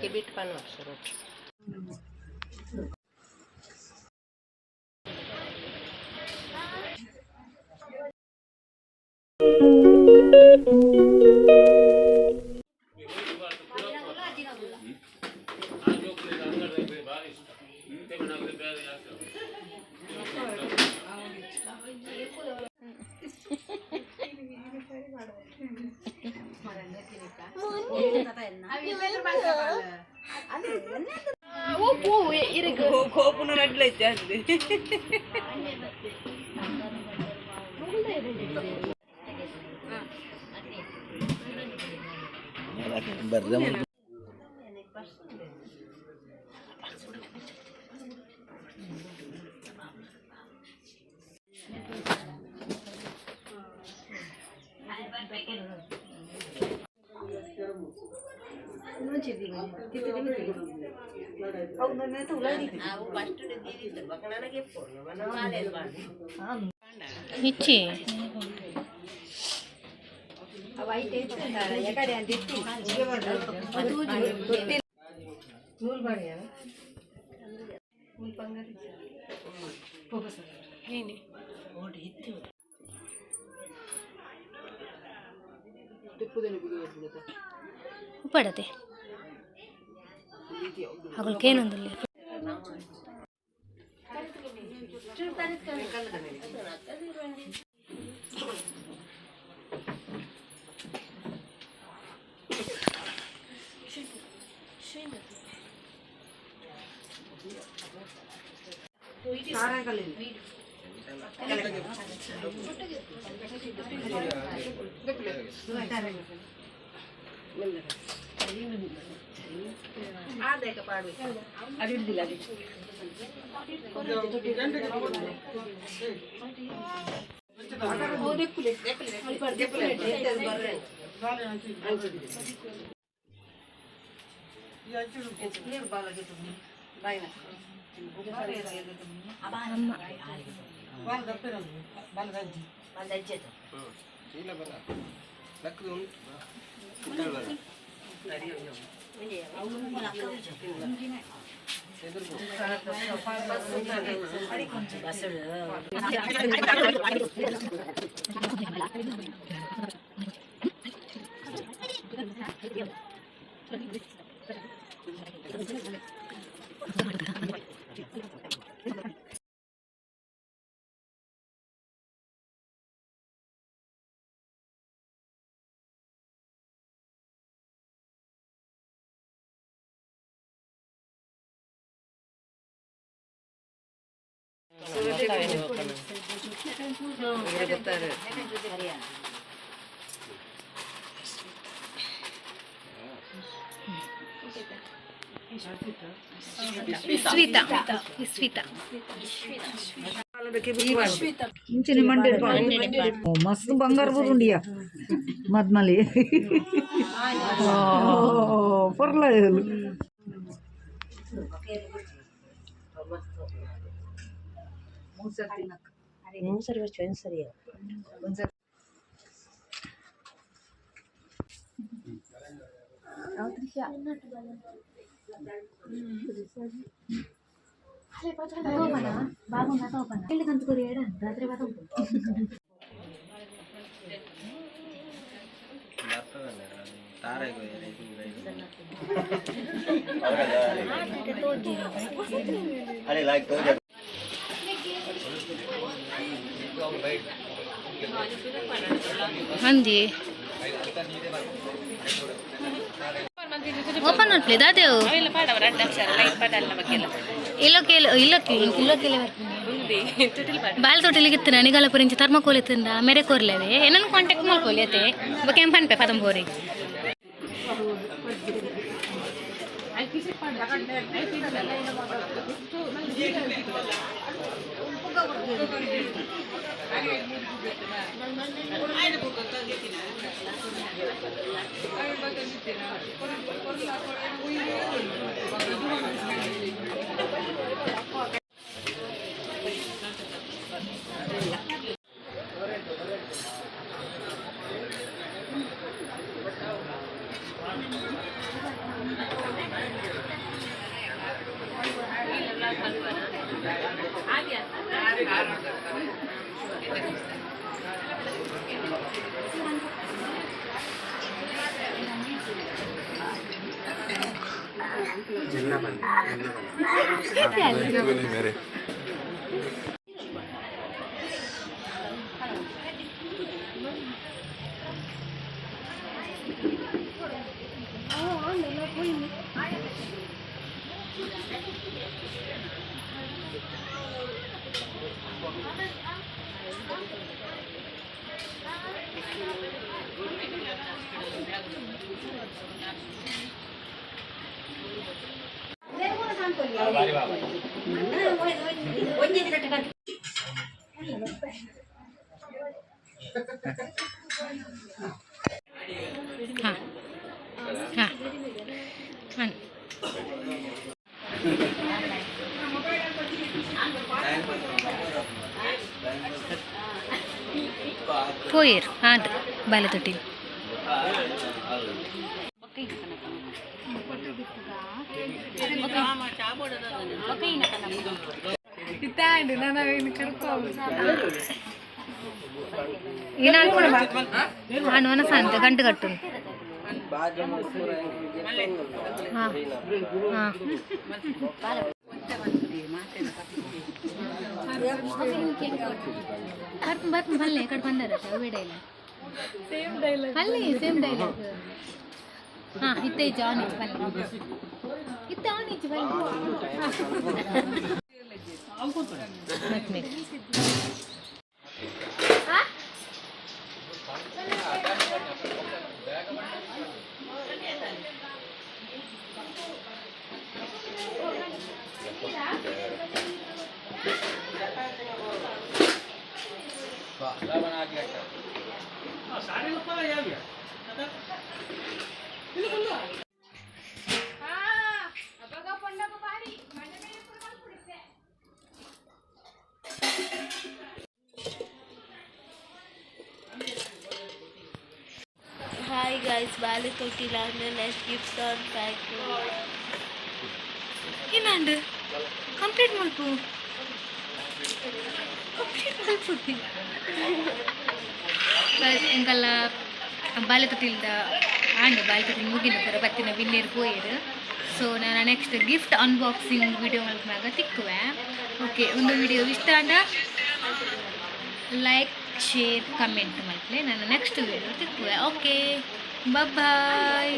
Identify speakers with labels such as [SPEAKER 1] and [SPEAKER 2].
[SPEAKER 1] ಬಿಟ್ಟು ಪನ್ನುವ ఇచ్చి ಪಡತೆ ಅವಳಿಗೇನೊಂದಿಲ್ಲ
[SPEAKER 2] मस्त बंगार बरुंडिया मधमली परला सरी
[SPEAKER 1] అంది ಓಪನ್ ಮಾಡ್ಲಿ ದಾದೇವು ಬಾಲ್ ತೋಟಲಿಗಿತ್ತು ನನಗಲ ಪುరించి ಥರ್ಮಕೋಲಿತ್ತಿಂದ ಮೇರೆ ಕೋರ್ಲೇವೆ ಏನನ್ನು ಕಾಂಟ್ಯಾಕ್ಟ್ ಮಾಡ್ಕೊಳ್ಳಿ ಅತ್ತೆ ಕೆಂಪನ್ಪೆ ಪದಂಬೋರಿ ಹಾಂ ಹಾಂ ಹಾಂ ಪೋಯರ್ ಅದು ಬಾಲೆ ತೊಟ್ಟಿ ಅನುವನ ಸಂತೆ ಗಂಟು ಕಟ್ಟು ಹಾಂ ಹಾಂ ಬರ್ತೀನಿ ಬಲ್ಲೆ ಕಡೆ ಬಂದರಟ ವಿಡಿಯೋ ಅಲ್ಲಿ ಸೇಮ್ ಡೈಲಾಗ್ ಹಾಂ ಇತ್ತೆ ಜಾನ್ ಇತ್ತು ಬಲ್ಲೆ ಇತ್ತೆ ಆನ್ ಇತ್ತು ಬಲ್ಲೆ
[SPEAKER 3] Hi guys, Bali Totilana nice gift on pack.
[SPEAKER 1] ಏನಂಡು ಕಂಪ್ಲೀಟ್ ಮಾಡ್ಕು ಕಂಪ್ಲೀಟ್ ಮಾಡ್ಬಿಟ್ಟು ಎಂಕಲ್ಲ ಬಾಲೆ ತೊಟ್ಟಿಲ್ದ ಆಂಡು ಬಾಲೆ ತೊಟ್ಟಿಲ್ ಮುಗಿನ ಪೂರ ಬತ್ತಿನ ವಿನ್ನರ್ ಪೋಯರು ಸೊ ನಾನು ನೆಕ್ಸ್ಟ್ ಗಿಫ್ಟ್ ಅನ್ಬಾಕ್ಸಿಂಗ್ ವಿಡಿಯೋ ಮಲ್ಪನಾಗ ತಿಕ್ಕುವೆ ಓಕೆ ಒಂದು ವಿಡಿಯೋ ಇಷ್ಟ ಆದ ಲೈಕ್ ಶೇರ್ ಕಮೆಂಟ್ ಮಲ್ಪಲೆ ನಾನು ನೆಕ್ಸ್ಟ್ ವಿಡಿಯೋ ತಿಕ್ಕುವೆ ಓಕೆ ಬಾಯ್